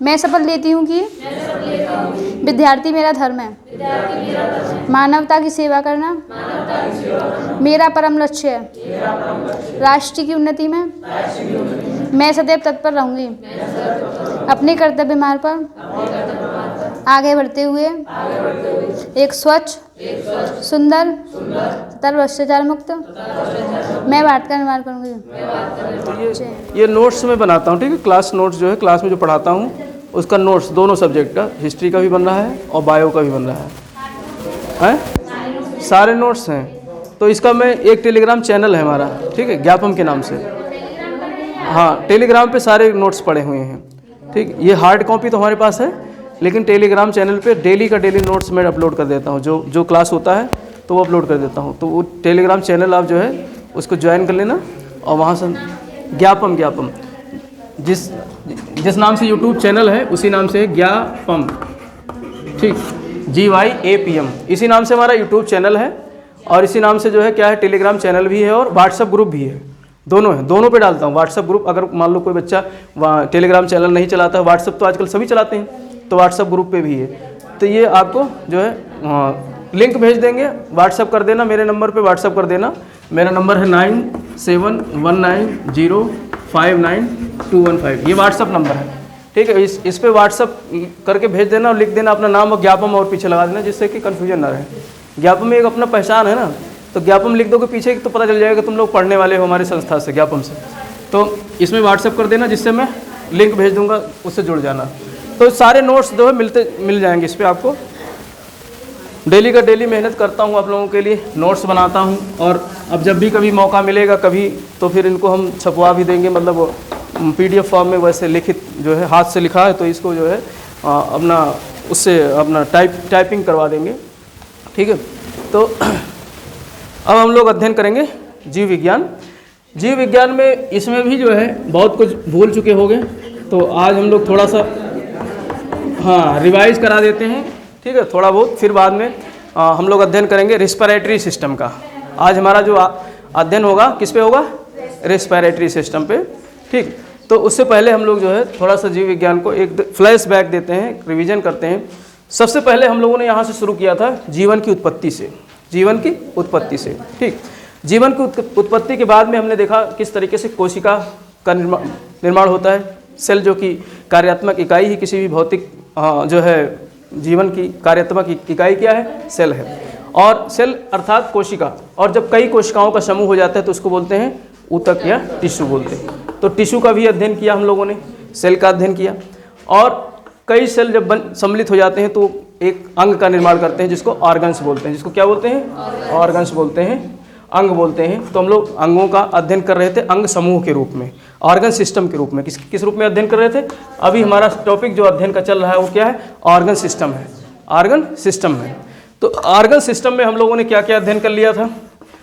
मैं शपथ लेती हूँ कि विद्यार्थी मेरा धर्म है। मानवता की सेवा करना मेरा परम लक्ष्य है। राष्ट्र की उन्नति में मैं सदैव तत्पर रहूँगी। अपने कर्तव्य मार्ग पर आगे बढ़ते हुए एक स्वच्छ, सुंदर तथा भ्रष्टाचार मुक्त मैं भारत का निर्माण करूँगी। तो ये नोट्स मैं बनाता हूँ, ठीक है। क्लास नोट्स जो है क्लास में जो पढ़ाता हूँ उसका नोट्स दोनों सब्जेक्ट का, हिस्ट्री का भी बन रहा है और बायो का भी बन रहा है सारे नोट्स हैं। तो इसका मैं एक टेलीग्राम चैनल है हमारा, ठीक है, ज्ञापम के नाम से। हाँ, टेलीग्राम पे सारे नोट्स पड़े हुए हैं, ठीक। ये हार्ड कॉपी तो हमारे पास है, लेकिन टेलीग्राम चैनल पे डेली का डेली नोट्स मैं अपलोड कर देता हूँ। जो क्लास होता है तो वो अपलोड कर देता हूँ। तो वो टेलीग्राम चैनल आप जो है उसको ज्वाइन कर लेना और वहाँ से ज्ञापम जिस नाम से यूट्यूब चैनल है उसी नाम से है ज्ञापम, ठीक, GYAPM, इसी नाम से हमारा यूट्यूब चैनल है। और इसी नाम से जो है क्या है, टेलीग्राम चैनल भी है और व्हाट्सअप ग्रुप भी है। दोनों है, दोनों पे डालता हूँ। व्हाट्सअप ग्रुप, अगर मान लो कोई बच्चा वहाँ टेलीग्राम चैनल नहीं चलाता है, व्हाट्सअप तो आजकल सभी चलाते हैं, तो व्हाट्सअप ग्रुप पे भी है। तो ये आपको जो है लिंक भेज देंगे, व्हाट्सअप कर देना, मेरे नंबर पे व्हाट्सअप कर देना। मेरा नंबर है 9719059215, ये व्हाट्सअप नंबर है, ठीक है। इस पे व्हाट्सअप करके भेज देना और लिख देना अपना नाम और ज्ञापम और पीछे लगा देना, जिससे कि कन्फ्यूजन ना रहे। ज्ञापम में एक अपना पहचान है ना, तो ज्ञापम लिख दोगे पीछे तो पता चल जाएगा तुम लोग पढ़ने वाले हो हमारी संस्था से, ज्ञापम से। तो इसमें व्हाट्सअप कर देना, जिससे मैं लिंक भेज दूंगा, उससे जुड़ जाना। तो सारे नोट्स जो है मिल जाएंगे इस पर आपको। डेली का डेली मेहनत करता हूँ आप लोगों के लिए, नोट्स बनाता हूँ। और अब जब भी कभी मौका मिलेगा कभी, तो फिर इनको हम छपवा भी देंगे, मतलब PDF फॉर्म में, वैसे लिखित जो है हाथ से लिखा है तो इसको जो है अपना उससे अपना टाइपिंग करवा देंगे, ठीक है। तो अब हम लोग अध्ययन करेंगे जीव विज्ञान। जीव विज्ञान में इसमें भी जो है बहुत कुछ भूल चुके होंगे, तो आज हम लोग थोड़ा सा रिवाइज करा देते हैं, ठीक है, थोड़ा बहुत। फिर बाद में हम लोग अध्ययन करेंगे रेस्पिरेटरी सिस्टम का। आज हमारा जो अध्ययन होगा किस पे होगा, रेस्पिरेटरी सिस्टम पे, ठीक। तो उससे पहले हम लोग जो है थोड़ा सा जीव विज्ञान को एक फ्लैशबैक देते हैं, रिवीजन करते हैं। सबसे पहले हम लोगों ने यहाँ से शुरू किया था जीवन की उत्पत्ति से, ठीक। जीवन की उत्पत्ति के बाद में हमने देखा किस तरीके से कोशिका का निर्माण होता है। सेल जो कि कार्यात्मक इकाई ही किसी भी भौतिक जो है जीवन की कार्यात्मक इकाई क्या है, सेल है। और सेल अर्थात कोशिका, और जब कई कोशिकाओं का समूह हो जाता है तो उसको बोलते हैं ऊतक या टिश्यू बोलते हैं। तो टिश्यू का भी अध्ययन किया हम लोगों ने, सेल का अध्ययन किया। और कई सेल जब सम्मिलित हो जाते हैं तो एक अंग का निर्माण करते हैं, जिसको ऑर्गन्स बोलते हैं। जिसको क्या बोलते हैं, ऑर्गन्स बोलते हैं, अंग बोलते हैं। तो हम लोग अंगों का अध्ययन कर रहे थे अंग समूह के रूप में, ऑर्गन सिस्टम के रूप में। किस रूप में अध्ययन कर रहे थे। अभी हमारा टॉपिक जो अध्ययन का चल रहा है वो क्या है, ऑर्गन सिस्टम है, ऑर्गन सिस्टम है। तो ऑर्गन सिस्टम में हम लोगों ने क्या क्या अध्ययन कर लिया था।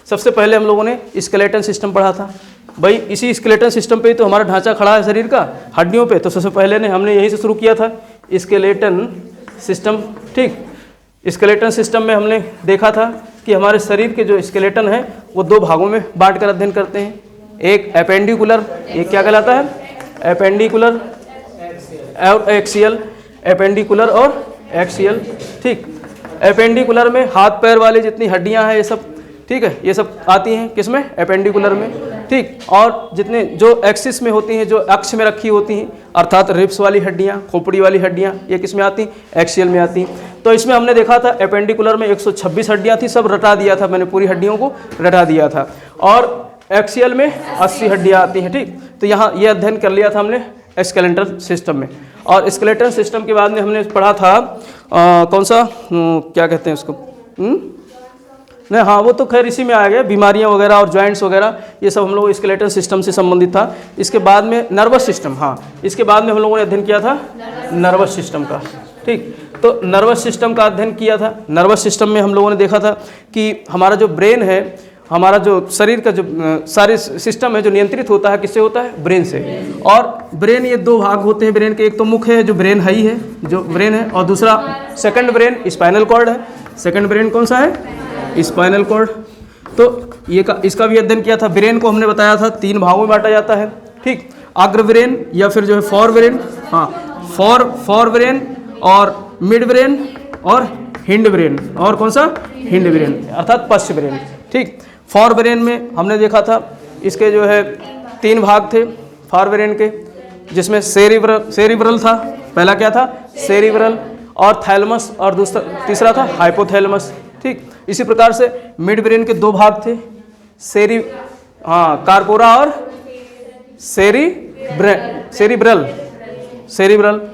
सबसे पहले हम लोगों ने स्केलेटन सिस्टम पढ़ा था। भाई इसी स्केलेटन सिस्टम पे ही तो हमारा ढांचा खड़ा है शरीर का, हड्डियों पे। तो सबसे पहले हमने यहीं से शुरू किया था, स्केलेटन सिस्टम, ठीक। स्केलेटन सिस्टम में हमने देखा था कि हमारे शरीर के जो स्केलेटन है वो दो भागों में बांटकर अध्ययन करते हैं। एक एपेंडिकुलर, एक क्या कहलाता है, एपेंडिकुलर और एक्सियल, एपेंडिकुलर और एक्सियल, ठीक। एपेंडिकुलर में हाथ पैर वाले जितनी हड्डियां हैं ये सब, ठीक है, ये सब आती हैं किसमें, एपेंडिकुलर में, ठीक। और जितने जो एक्सिस में होती हैं, जो अक्ष में रखी होती हैं, अर्थात रिब्स वाली हड्डियां, खोपड़ी वाली हड्डियां, ये किस में आती हैं, एक्सियल में आती हैं। तो इसमें हमने देखा था एपेंडिकुलर में 126 हड्डियां थी, सब रटा दिया था मैंने, पूरी हड्डियों को रटा दिया था। और एक्सियल में 80 हड्डियां आती हैं, ठीक। तो यहाँ ये अध्ययन कर लिया था हमने स्केलेटन सिस्टम में। और स्केलेटन सिस्टम के बाद में हमने पढ़ा था कौन सा, क्या कहते हैं उसको, नहीं, हाँ, वो तो खैर इसी में आ गया, बीमारियां वगैरह और जॉइंट्स वगैरह, ये सब हम लोग स्केलेटन सिस्टम से संबंधित था। इसके बाद में नर्वस सिस्टम, हाँ, इसके बाद में हम लोगों ने अध्ययन किया था नर्वस सिस्टम का, ठीक। तो नर्वस सिस्टम का अध्ययन किया था। नर्वस सिस्टम में हम लोगों ने देखा था कि हमारा जो ब्रेन है, हमारा जो शरीर का जो सारे सिस्टम है जो नियंत्रित होता है किससे होता है, ब्रेन से। और ब्रेन ये दो भाग होते हैं ब्रेन के, एक तो मुख्य है जो ब्रेन हाई है, जो ब्रेन है, और दूसरा सेकंड ब्रेन स्पाइनल कॉर्ड है। सेकंड ब्रेन कौन सा है, स्पाइनल कॉर्ड। तो ये इसका भी अध्ययन किया था। ब्रेन को हमने बताया था 3 भागों में बांटा जाता है, ठीक। अग्र ब्रेन या फिर जो है फोर ब्रेन, हाँ, फॉर ब्रेन और मिड ब्रेन और हिंड ब्रेन, और कौन सा, हिंड ब्रेन अर्थात पश्च ब्रेन। ठीक, फॉर ब्रेन में हमने देखा था इसके जो है 3 भाग थे फॉर ब्रेन के, जिसमें सेरिब्रल था, पहला क्या था सेरिब्रल, और थैलमस, और तीसरा था हाइपोथैलमस। ठीक, इसी प्रकार से मिड ब्रेन के 2 भाग थे, कार्पोरा और सेरिब्रल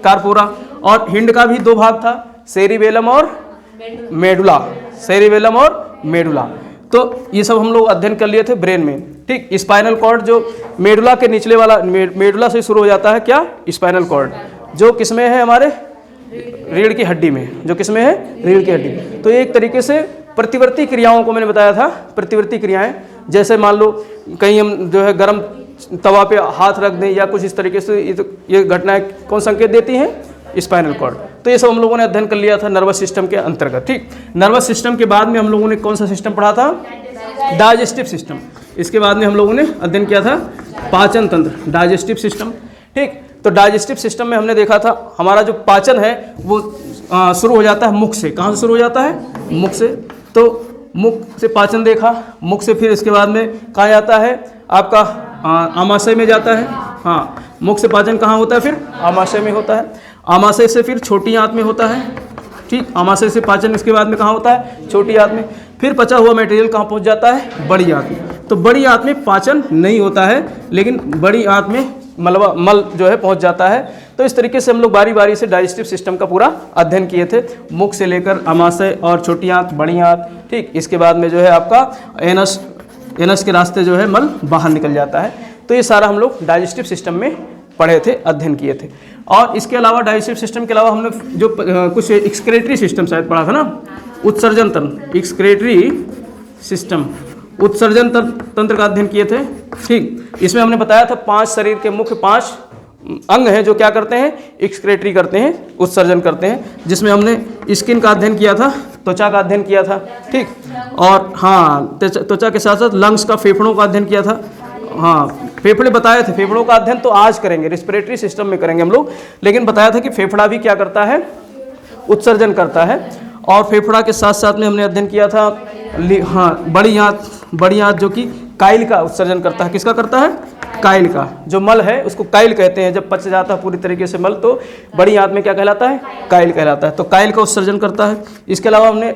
कार्पोरा, और हिंड का भी 2 भाग था, सेरिबेलम और मेडुला, सेरिबेलम और मेडुला। तो ये सब हम लोग अध्ययन कर लिए थे ब्रेन में। ठीक, स्पाइनल कॉर्ड जो मेडुला के निचले वाला, मेडुला से शुरू हो जाता है क्या, स्पाइनल कॉर्ड, जो किसमें है, हमारे रीढ़ की हड्डी में, जो किसमें है, रीढ़ की हड्डी। तो एक तरीके से प्रतिवर्ती क्रियाओं को मैंने बताया था, प्रतिवर्ती क्रियाएं, जैसे मान लो कहीं हम जो है गर्म तवा पे हाथ रख दें या कुछ इस तरीके से, ये घटनाएं कौन संकेत देती हैं, स्पाइनल कॉर्ड। तो ये सब हम लोगों ने अध्ययन कर लिया था नर्वस सिस्टम के अंतर्गत। ठीक, नर्वस सिस्टम के बाद में हम लोगों ने कौन सा सिस्टम पढ़ा था, डाइजेस्टिव सिस्टम। इसके बाद में हम लोगों ने अध्ययन किया था पाचन तंत्र, डाइजेस्टिव सिस्टम। ठीक, तो डाइजेस्टिव सिस्टम में हमने देखा था हमारा जो पाचन है वो शुरू हो जाता है मुख से। कहाँ से शुरू हो जाता है, मुख से। तो मुख से पाचन देखा, मुख से फिर इसके बाद में कहाँ जाता है, आपका आमाशय में जाता है। हाँ, मुख से पाचन कहाँ होता है, फिर आमाशय में होता है। आमाशय से फिर छोटी आंत में होता है। ठीक, आमाशय से पाचन इसके बाद में कहाँ होता है, छोटी आंत में। फिर पचा हुआ मटेरियल कहाँ पहुँच जाता है, बड़ी आंत में। तो बड़ी आंत में पाचन नहीं होता है, लेकिन बड़ी आंत में मल जो है पहुँच जाता है। तो इस तरीके से हम लोग बारी बारी से डाइजेस्टिव सिस्टम का पूरा अध्ययन किए थे, मुख से लेकर आमाशय और छोटी आंत, बड़ी आंत। ठीक, इसके बाद में जो है आपका एनस के रास्ते जो है मल बाहर निकल जाता है। तो ये सारा हम लोग डाइजेस्टिव सिस्टम में पढ़े थे, अध्ययन किए थे। और इसके अलावा डाइजेस्टिव सिस्टम के अलावा हमने जो कुछ एक्सक्रेटरी सिस्टम शायद पढ़ा था ना, उत्सर्जन तंत्र, एक्सक्रेटरी सिस्टम, उत्सर्जन तंत्र का अध्ययन किए थे। ठीक, इसमें हमने बताया था 5 शरीर के मुख्य 5 अंग हैं जो क्या करते हैं, एक्सक्रेटरी करते हैं, उत्सर्जन करते हैं, जिसमें हमने स्किन का अध्ययन किया था, त्वचा का अध्ययन किया था। ठीक, और हाँ, त्वचा के साथ साथ लंग्स का, फेफड़ों का अध्ययन किया था। हाँ, फेफड़े बताए थे, फेफड़ों का अध्ययन तो आज करेंगे, रिस्पिरेटरी सिस्टम में करेंगे हम लोग, लेकिन बताया था कि फेफड़ा भी क्या करता है, उत्सर्जन करता है। और फेफड़ा के साथ साथ में हमने अध्ययन किया था बड़ी आंत जो कि काइल का उत्सर्जन करता है। किसका करता है, काइल का। जो मल है उसको काइल कहते हैं, जब पच जाता है पूरी तरीके से मल तो बड़ी आंत में क्या कहलाता है, काइल कहलाता है। तो काइल का उत्सर्जन करता है। इसके अलावा हमने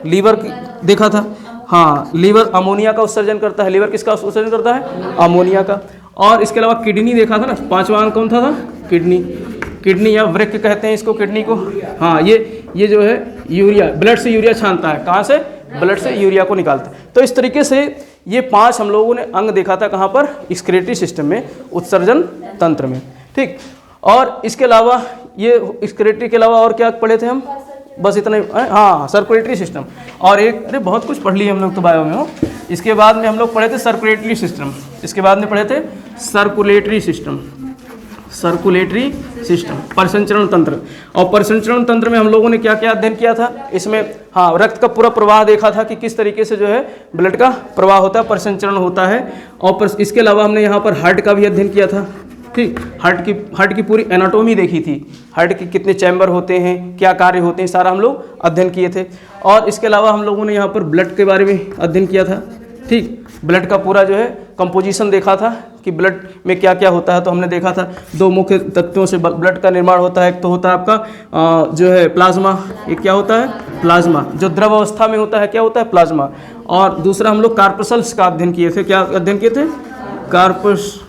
लीवर देखा था। हाँ, लीवर अमोनिया का उत्सर्जन करता है। लीवर किसका उत्सर्जन करता है, अमोनिया का। और इसके अलावा किडनी देखा था ना, 5वां अंग कौन था, किडनी या वृक्क कहते हैं इसको, किडनी को। हाँ, ये जो है यूरिया, ब्लड से यूरिया छानता है। कहाँ से, ब्लड से यूरिया को निकालता है। तो इस तरीके से ये 5 हम लोगों ने अंग देखा था, कहाँ पर, एक्सक्रेटरी सिस्टम में, उत्सर्जन तंत्र में। ठीक, और इसके अलावा ये एक्सक्रेटरी के अलावा और क्या पढ़े थे हम, बस इतना ही। हाँ, सर्कुलेटरी सिस्टम। और एक, अरे बहुत कुछ पढ़ लिए हम लोग तो बायो में हो। इसके बाद में हम लोग पढ़े थे सर्कुलेटरी सिस्टम। इसके बाद में पढ़े थे सर्कुलेटरी सिस्टम, परिसंचरण तंत्र। और परिसंचरण तंत्र में हम लोगों ने क्या क्या अध्ययन किया था, इसमें हाँ, रक्त का पूरा प्रवाह देखा था कि किस तरीके से जो है ब्लड का प्रवाह होता है, परिसंचरण होता है। और इसके अलावा हमने यहाँ पर हार्ट का भी अध्ययन किया था। ठीक, हार्ट की पूरी एनाटोमी देखी थी, हार्ट के कितने चैम्बर होते हैं, क्या कार्य होते हैं, सारा हम लोग अध्ययन किए थे। और इसके अलावा हम लोगों ने यहाँ पर ब्लड के बारे में अध्ययन किया था। ठीक, ब्लड का पूरा जो है कंपोजिशन देखा था कि ब्लड में क्या क्या होता है। तो हमने देखा था 2 मुख्य तत्वों से ब्लड का निर्माण होता है। एक तो होता है आपका जो है प्लाज्मा, एक क्या होता है, प्लाज्मा, जो द्रव अवस्था में होता है, क्या होता है, प्लाज्मा। और दूसरा हम लोग कार्पसल्स का अध्ययन किए थे। क्या अध्ययन किए थे, कार्पसल्स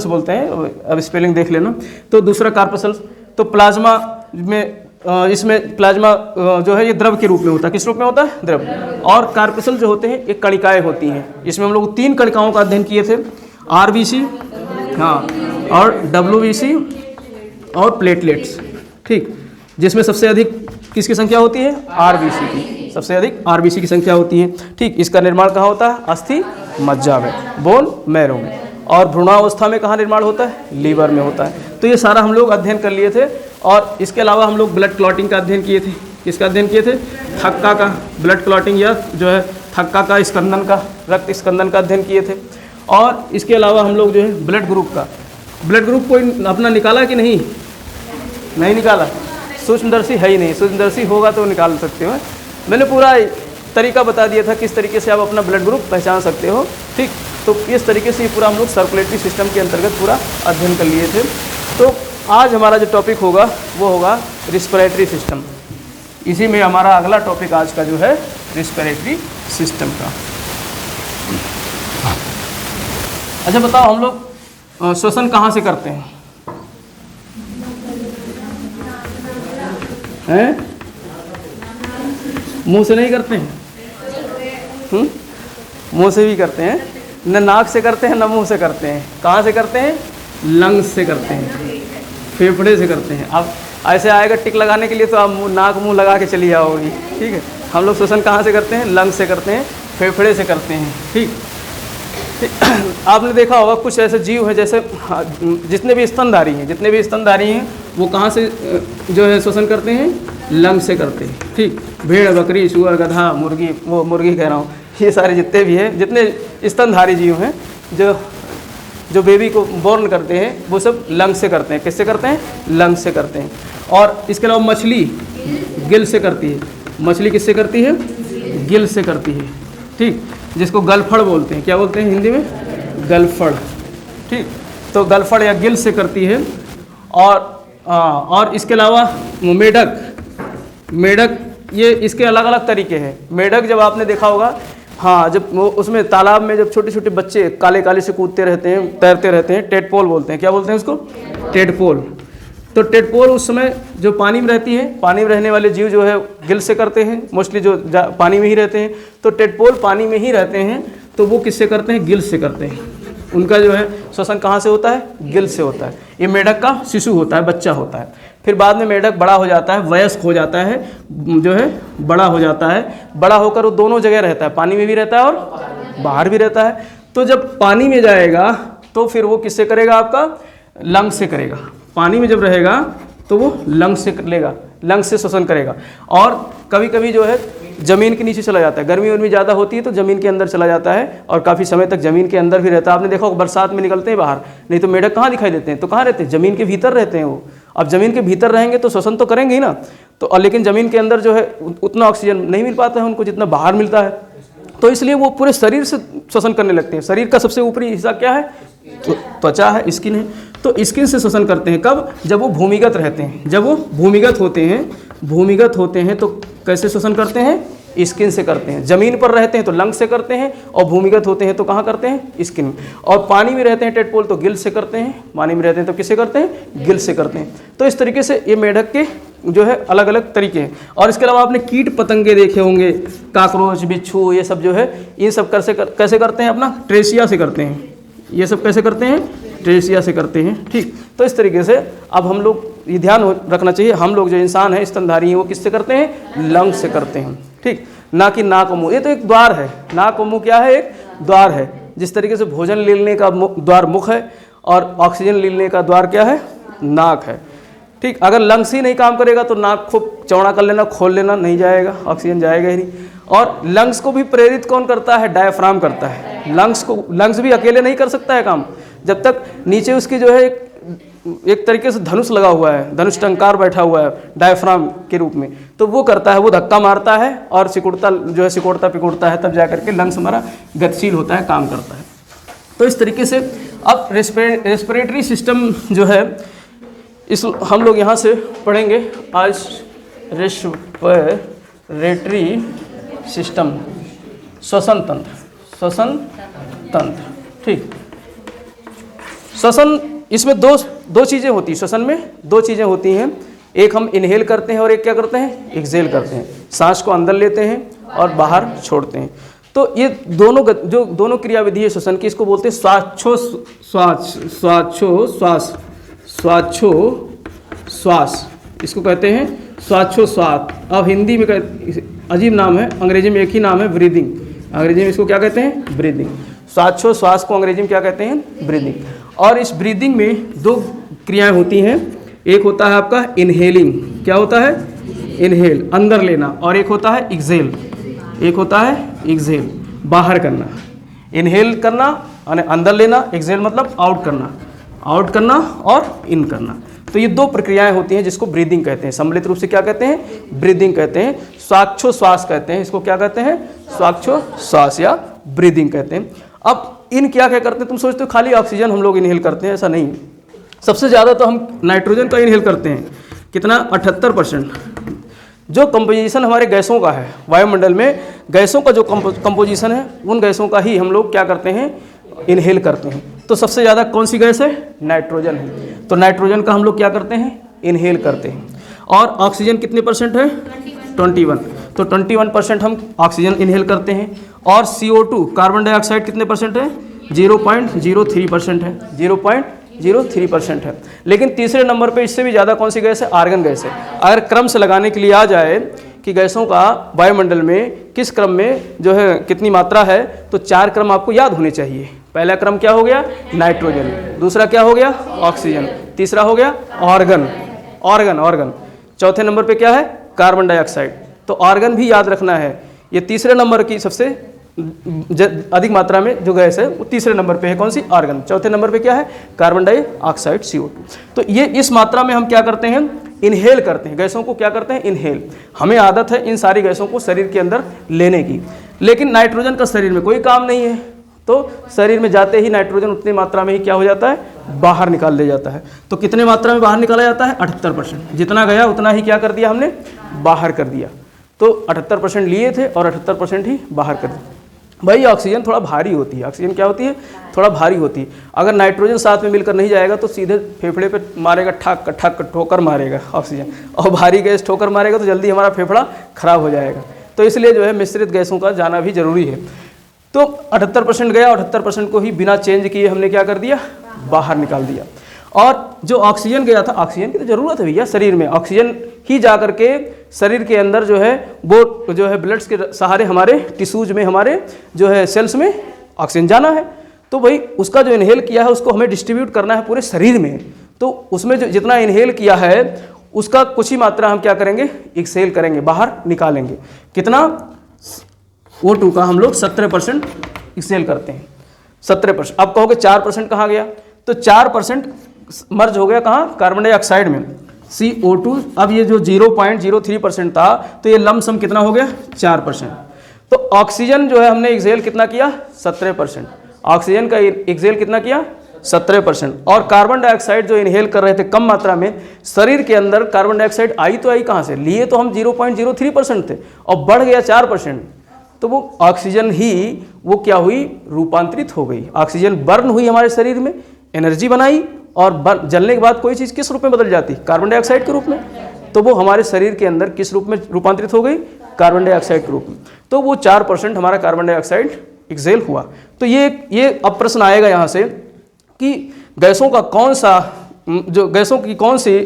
बोलते हैं, अब स्पेलिंग देख लेना। तो दूसरा कार्पसल्स, तो प्लाज्मा में इसमें प्लाज्मा जो है ये द्रव के रूप में होता है। किस रूप में होता है, द्रव। और कार्पसल जो होते हैं ये कणिकाएं होती हैं। इसमें हम लोग 3 कणिकाओं का अध्ययन किए थे, RBC, हाँ, और WBC और प्लेटलेट्स। ठीक, जिसमें सबसे अधिक किसकी संख्या होती है, RBC की, सबसे अधिक RBC की संख्या होती है। ठीक, इसका निर्माण कहाँ होता है, अस्थि मज्जा में, बोन मैरो में। और भ्रूणावस्था में कहाँ निर्माण होता है, लीवर में होता है। तो ये सारा हम लोग अध्ययन कर लिए थे। और इसके अलावा हम लोग ब्लड क्लॉटिंग का अध्ययन किए थे। किसका अध्ययन किए थे, थक्का का, ब्लड क्लॉटिंग या जो है थक्का का, स्कंदन का, रक्त स्कंदन का अध्ययन किए थे। और इसके अलावा हम लोग जो है ब्लड ग्रुप का, ब्लड ग्रुप कोई अपना निकाला कि नहीं? नहीं निकाला। सूक्ष्मदर्शी है ही नहीं, सूक्ष्मदर्शी होगा तो निकाल सकते हो। मैंने पूरा तरीका बता दिया था किस तरीके से आप अपना ब्लड ग्रुप पहचान सकते हो, ठीक। तो इस तरीके से पूरा हम लोग सर्कुलेटरी सिस्टम के अंतर्गत पूरा अध्ययन कर लिए थे। तो आज हमारा जो टॉपिक होगा वो होगा रिस्पिरेटरी सिस्टम। इसी में हमारा अगला टॉपिक आज का जो है रिस्पिरेटरी सिस्टम का। अच्छा बताओ, हम लोग श्वसन कहाँ से करते हैं? मुंह से नहीं करते हैं? मुंह से भी करते हैं, न नाक से करते हैं न मुंह से करते हैं। कहाँ से करते हैं? लंग्स से करते हैं, फेफड़े से करते हैं। अब ऐसे आएगा टिक लगाने के लिए तो आप नाक मुंह लगा के चली जाओगी, ठीक है। हम लोग श्वसन कहाँ से करते हैं? लंग्स से करते हैं, फेफड़े से करते हैं, ठीक। आपने देखा होगा कुछ ऐसे जीव हैं, जैसे जितने भी स्तनधारी हैं वो कहाँ से जो है श्वसन करते हैं? लंग से करते हैं, ठीक। भेड़, बकरी, सुअर, गधा, मुर्गी, वो मुर्गी कह रहा हूँ, ये सारे जितने भी हैं, जितने स्तनधारी जीव हैं जो बेबी को बॉर्न करते हैं वो सब लंग से करते हैं। किससे करते हैं? लंग से करते हैं। और इसके अलावा मछली गिल से करती है। मछली किससे करती है? गिल से करती है, ठीक। जिसको गलफड़ बोलते हैं। क्या बोलते हैं हिंदी में? गलफड़, ठीक। तो गलफड़ या गिल से करती है। और इसके अलावा मेढक ये इसके अलग अलग तरीके हैं। मेढक जब आपने देखा होगा, हाँ, जब वो उसमें तालाब में जब छोटे छोटे बच्चे काले काले से कूदते रहते हैं, तैरते रहते हैं, टेडपोल बोलते हैं। क्या बोलते हैं उसको? टेडपोल। तो टेडपोल उस समय जो पानी में रहती है, पानी में रहने वाले जीव जो है गिल से करते हैं, मोस्टली जो पानी में ही रहते हैं। तो टेडपोल पानी में ही रहते हैं, तो वो किससे करते हैं? गिल से करते हैं। उनका जो है श्वसन कहाँ से होता है? गिल से होता है। ये मेढक का शिशु होता है, बच्चा होता है। फिर बाद में मेढक बड़ा हो जाता है, वयस्क हो जाता है, जो है बड़ा हो जाता है। बड़ा होकर वो दोनों जगह रहता है, पानी में भी रहता है और बाहर भी रहता है। तो जब पानी में जाएगा तो फिर वो किससे करेगा? आपका लंग से करेगा। पानी में जब रहेगा तो वो लंग से लेगा, लंग से श्वसन करेगा। और कभी कभी जो है ज़मीन के नीचे चला जाता है। गर्मी उर्मी ज़्यादा होती है तो ज़मीन के अंदर चला जाता है और काफ़ी समय तक ज़मीन के अंदर भी रहता है। आपने देखा होगा बरसात में निकलते हैं बाहर, नहीं तो मेढक कहाँ दिखाई देते हैं? तो कहाँ रहते हैं? ज़मीन के भीतर रहते हैं वो। अब ज़मीन के भीतर रहेंगे तो श्वसन तो करेंगे ही ना। तो और लेकिन ज़मीन के अंदर जो है उतना ऑक्सीजन नहीं मिल पाता है उनको जितना बाहर मिलता है। तो इसलिए वो पूरे शरीर से श्वसन करने लगते हैं। शरीर का सबसे ऊपरी हिस्सा क्या है? त्वचा है, स्किन है। तो स्किन से श्वसन करते हैं। कब? जब वो भूमिगत रहते हैं। जब वो भूमिगत होते हैं तो कैसे श्वसन करते हैं? स्किन से करते हैं। ज़मीन पर रहते हैं तो लंग से करते हैं, और भूमिगत होते हैं तो कहाँ करते हैं? स्किन। और पानी में रहते हैं टेडपोल तो गिल से करते हैं। पानी में रहते हैं तो किससे करते हैं? गिल से करते हैं। तो इस तरीके से ये मेढक के जो है अलग अलग तरीके हैं। और इसके अलावा आपने कीट पतंगे देखे होंगे, काकरोच, बिच्छू, ये सब जो है ये सब कैसे करते हैं? अपना ट्रेसिया से करते हैं। ये सब कैसे करते हैं? ट्रेसिया से करते हैं, ठीक। तो इस तरीके से अब हम लोग ये ध्यान रखना चाहिए, हम लोग जो इंसान हैं, स्तनधारी हैं, वो किससे करते हैं? लंग से करते हैं, ठीक। ना कि नाक और मुँह। ये तो एक द्वार है। नाक और मुँह क्या है? एक द्वार है। जिस तरीके से भोजन लेने का द्वार मुख है और ऑक्सीजन लेने का द्वार क्या है? नाक है, ठीक। अगर लंग्स ही नहीं काम करेगा तो नाक खूब चौड़ा कर लेना, खोल लेना, नहीं जाएगा, ऑक्सीजन जाएगा ही नहीं। और लंग्स को भी प्रेरित कौन करता है? डायफ्राम करता है। लंग्स भी अकेले नहीं कर सकता है काम, जब तक नीचे उसकी जो है एक तरीके से धनुष लगा हुआ है, धनुष टंकार बैठा हुआ है डायफ्राम के रूप में, तो वो करता है, वो धक्का मारता है और सिकुड़ता पिकुड़ता है, तब जाकर के लंग्स हमारा गतिशील होता है, काम करता है। तो इस तरीके से अब रेस्पिरेटरी सिस्टम जो है इस हम लोग यहाँ से पढ़ेंगे आज। रेस्पिरेटरी सिस्टम, श्वसन तंत्र, ठीक। श्वसन, इसमें दो चीज़ें होती हैं। श्वसन में दो चीज़ें होती हैं, एक हम इनहेल करते हैं और एक क्या करते हैं? एक्सहेल करते हैं। सांस को अंदर लेते हैं और बाहर छोड़ते हैं। तो ये दोनों क्रियाविधि है श्वसन की, इसको बोलते हैं स्वाछोश्वास, इसको कहते हैं स्वाछोश्वास। अब हिंदी में अजीब नाम है, अंग्रेजी में एक ही नाम है, ब्रीदिंग। अंग्रेजी में इसको क्या कहते हैं? ब्रीदिंग। श्वास को अंग्रेजी में क्या कहते हैं? ब्रीदिंग। और इस ब्रीदिंग में दो क्रियाएं होती हैं। एक होता है आपका इनहेलिंग, क्या होता है? इनहेल, अंदर लेना, और एक होता है एक्सहेल, बाहर करना। इनहेल करना यानी अंदर लेना, एक्सहेल मतलब आउट करना। आउट करना और इन करना। तो ये दो प्रक्रियाएं होती हैं जिसको ब्रीदिंग कहते हैं। सम्मिलित रूप से क्या कहते हैं? ब्रीदिंग कहते हैं। श्वासोच्छ्वास कहते हैं, इसको क्या कहते हैं? श्वासोच्छ्वास या ब्रीदिंग कहते हैं। अब इन क्या करते हैं? तुम सोचते हो खाली ऑक्सीजन हम लोग इनहेल करते हैं, ऐसा नहीं। सबसे ज़्यादा तो हम नाइट्रोजन का इनहेल करते हैं। कितना? 78%। जो कंपोजिशन हमारे गैसों का है, वायुमंडल में गैसों का जो कंपोजिशन है, उन गैसों का ही हम लोग क्या करते हैं? इनहेल करते हैं। तो सबसे ज़्यादा कौन सी गैस है? नाइट्रोजन है। तो नाइट्रोजन का हम लोग क्या करते हैं? इनहेल करते हैं। और ऑक्सीजन कितने परसेंट है? 21। तो 21% हम ऑक्सीजन इनहेल करते हैं। और CO2 कार्बन डाइऑक्साइड कितने परसेंट है? 0.03% है। 0.03% है। लेकिन तीसरे नंबर पे इससे भी ज़्यादा कौन सी गैस है? आर्गन गैस है। अगर क्रम से लगाने के लिए आ जाए कि गैसों का वायुमंडल में किस क्रम में जो है कितनी मात्रा है, तो 4 क्रम आपको याद होने चाहिए। पहला क्रम क्या हो गया? नाइट्रोजन। दूसरा क्या हो गया? ऑक्सीजन। तीसरा हो गया ऑर्गन। चौथे नंबर पे क्या है? Carbon dioxide. तो ऑर्गन भी याद रखना है। ये तीसरे नंबर की सबसे अधिक मात्रा में जो गैस है वो तीसरे नंबर पे है। कौन सी? आर्गन। चौथे नंबर पे क्या है? Carbon dioxide CO2। तो ये इस मात्रा में हम क्या करते हैं? इनहेल करते हैं। गैसों को क्या करते हैं? इनहेल। हमें आदत है इन सारी गैसों को शरीर के अंदर लेने की, लेकिन नाइट्रोजन का शरीर में कोई काम नहीं है। तो शरीर में जाते ही नाइट्रोजन उतनी मात्रा में ही क्या हो जाता है? बाहर निकाल दिया जाता है। तो कितने मात्रा में बाहर निकाला जाता है? 78%। जितना गया उतना ही क्या कर दिया हमने? बाहर कर दिया। तो 78% लिए थे और 78% ही बाहर कर दिया। भाई ऑक्सीजन थोड़ा भारी होती है। ऑक्सीजन क्या होती है? थोड़ा भारी होती है। अगर नाइट्रोजन साथ में मिलकर नहीं जाएगा तो सीधे फेफड़े पे मारेगा, ठक ठक ठोकर मारेगा ऑक्सीजन। और भारी गैस ठोकर मारेगा तो जल्दी हमारा फेफड़ा खराब हो जाएगा। तो इसलिए जो है मिश्रित गैसों का जाना भी जरूरी है। तो 78% गया, 78% को ही बिना चेंज किए हमने क्या कर दिया? बाहर निकाल दिया। और जो ऑक्सीजन गया था, ऑक्सीजन की तो ज़रूरत है भैया शरीर में। ऑक्सीजन ही जा करके शरीर के अंदर जो है वो जो है ब्लड्स के सहारे हमारे टिश्यूज में, हमारे जो है सेल्स में ऑक्सीजन जाना है। तो भाई उसका जो इनहेल किया है उसको हमें डिस्ट्रीब्यूट करना है पूरे शरीर में। तो उसमें जो जितना इनहेल किया है उसका कुछ ही मात्रा हम क्या करेंगे? एक्सहेल करेंगे, बाहर निकालेंगे। कितना? O2 का हम लोग 17% एक्सहेल करते हैं। 17%। अब कहोगे 4% कहाँ गया? तो 4% मर्ज हो गया कहाँ? कार्बन डाइऑक्साइड में, CO2। अब ये जो 0.03% था तो ये लमसम कितना हो गया? 4%। तो ऑक्सीजन जो है हमने एक्सहेल कितना किया? 17%। ऑक्सीजन का एक्सहेल कितना किया? 17%। और कार्बन डाइऑक्साइड जो इनहेल कर रहे थे कम मात्रा में, शरीर के अंदर कार्बन डाइऑक्साइड आई तो आई कहाँ से? लिए तो हम 0.03% थे और बढ़ गया 4%। तो वो ऑक्सीजन ही वो क्या हुई? रूपांतरित हो गई। ऑक्सीजन बर्न हुई हमारे शरीर में, एनर्जी बनाई, और जलने के बाद कोई चीज़ किस रूप में बदल जाती? कार्बन डाइऑक्साइड के रूप में। तो वो हमारे शरीर के अंदर किस रूप में रूपांतरित हो गई? कार्बन डाइऑक्साइड के रूप में। तो वो 4% हमारा कार्बन डाइऑक्साइड एक्सहेल हुआ। तो ये अब प्रश्न आएगा यहाँ से कि गैसों का कौन सा, जो गैसों की कौन सी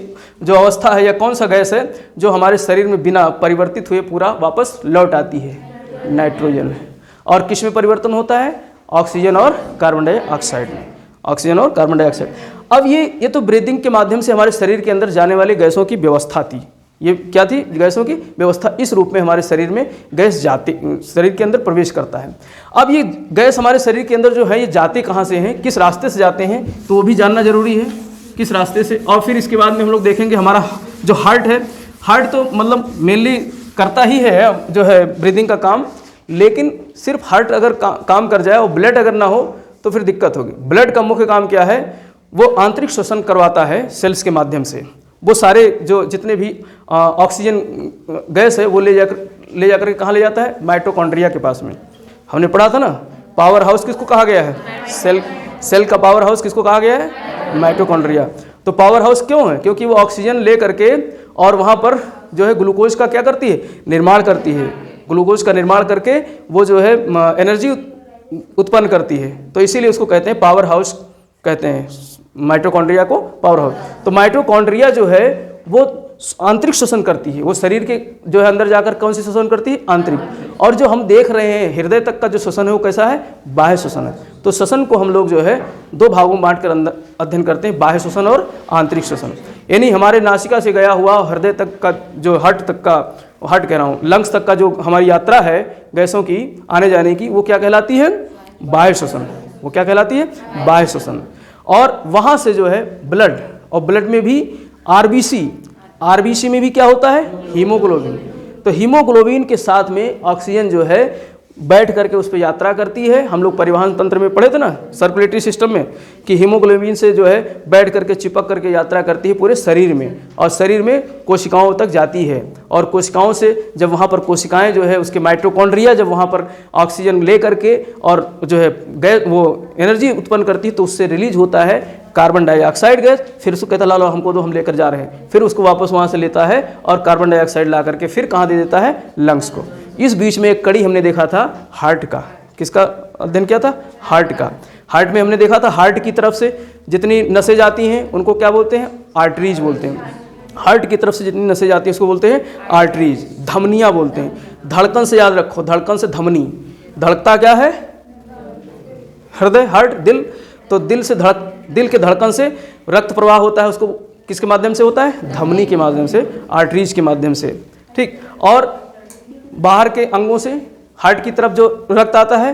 जो अवस्था है या कौन सा गैस है जो हमारे शरीर में बिना परिवर्तित हुए पूरा वापस लौट आती है? नाइट्रोजन। और किस में परिवर्तन होता है? ऑक्सीजन और कार्बन डाइऑक्साइड में। ऑक्सीजन और कार्बन डाइऑक्साइड। अब ये तो ब्रीदिंग के माध्यम से हमारे शरीर के अंदर जाने वाली गैसों की व्यवस्था थी। ये क्या थी? गैसों की व्यवस्था। इस रूप में हमारे शरीर में गैस जाती, शरीर के अंदर प्रवेश करता है। अब ये गैस हमारे शरीर के अंदर जो है ये जाते कहाँ से हैं, किस रास्ते से जाते हैं, तो वो भी जानना जरूरी है किस रास्ते से। और फिर इसके बाद में हम लोग देखेंगे हमारा जो हार्ट है, हार्ट तो मतलब मेनली करता ही है जो है ब्रीदिंग का काम, लेकिन सिर्फ हार्ट अगर काम कर जाए और ब्लड अगर ना हो तो फिर दिक्कत होगी। ब्लड का मुख्य काम क्या है? वो आंतरिक श्वसन करवाता है सेल्स के माध्यम से। वो सारे जो जितने भी ऑक्सीजन गैस है वो ले जाकर के कहाँ ले जाता है? माइटोकॉन्ड्रिया के पास में। हमने पढ़ा था ना, पावर हाउस किसको कहा गया है? सेल का पावर हाउस किसको कहा गया है? माइटोकॉन्ड्रिया। तो पावर हाउस क्यों है? क्योंकि वो ऑक्सीजन ले करके और वहाँ पर जो है ग्लूकोज का क्या करती है? निर्माण करती है। ग्लूकोज का निर्माण करके वो जो है एनर्जी उत्पन्न करती है। तो इसीलिए उसको कहते हैं पावर हाउस, कहते हैं माइटोकॉन्ड्रिया को पावर हाउस। तो माइटोकॉन्ड्रिया जो है वो आंतरिक श्वसन करती है। वो शरीर के जो है अंदर जाकर कौन सी श्वसन करती है? आंतरिक। और जो हम देख रहे हैं हृदय तक का जो श्वसन है वो कैसा है? बाह्य श्वसन है। तो श्वसन को हम लोग जो है 2 भागों में बांट कर अंदर अध्ययन करते हैं, बाह्य श्वसन और आंतरिक श्वसन। यानी हमारे नासिका से गया हुआ हृदय तक का जो हार्ट कह रहा हूँ, लंग्स तक का जो हमारी यात्रा है गैसों की आने जाने की, वो क्या कहलाती है? बाह्य श्वसन। वो क्या कहलाती है? बाह्य श्वसन। और वहाँ से जो है ब्लड, और ब्लड में भी आरबीसी में भी क्या होता है, हीमोग्लोबिन। तो हीमोग्लोबिन के साथ में ऑक्सीजन जो है बैठ करके उस पर यात्रा करती है। हम लोग परिवहन तंत्र में पढ़े थे ना, सर्कुलेटरी सिस्टम में, कि हीमोग्लोबिन से जो है बैठ करके चिपक करके यात्रा करती है पूरे शरीर में, और शरीर में कोशिकाओं तक जाती है। और कोशिकाओं से जब वहाँ पर कोशिकाएं जो है उसके माइटोकॉन्ड्रिया जब वहाँ पर ऑक्सीजन ले करके और जो है गैस वो एनर्जी उत्पन्न करती है, तो उससे रिलीज होता है कार्बन डाइऑक्साइड गैस। फिर उसको कहता ला लो हमको दो, हम लेकर जा रहे हैं। फिर उसको वापस वहाँ से लेता है और कार्बन डाइऑक्साइड ला करके फिर कहाँ दे देता है, लंग्स को। इस बीच में एक कड़ी हमने देखा था हार्ट का। किसका अध्ययन किया था, हार्ट का। हार्ट में हमने देखा था हार्ट की तरफ से जितनी नसें जाती हैं उनको क्या बोलते हैं, आर्टरीज बोलते हैं। हार्ट की तरफ से जितनी नसें जाती हैं उसको बोलते हैं आर्टरीज, धमनियाँ बोलते हैं। धड़कन से याद रखो, धड़कन से धमनी, धड़कता क्या है, हृदय, हार्ट, दिल। तो दिल के धड़कन से रक्त प्रवाह होता है, उसको किसके माध्यम से होता है, धमनी के माध्यम से, आर्टरीज के माध्यम से। ठीक, और बाहर के अंगों से हार्ट की तरफ जो रक्त आता है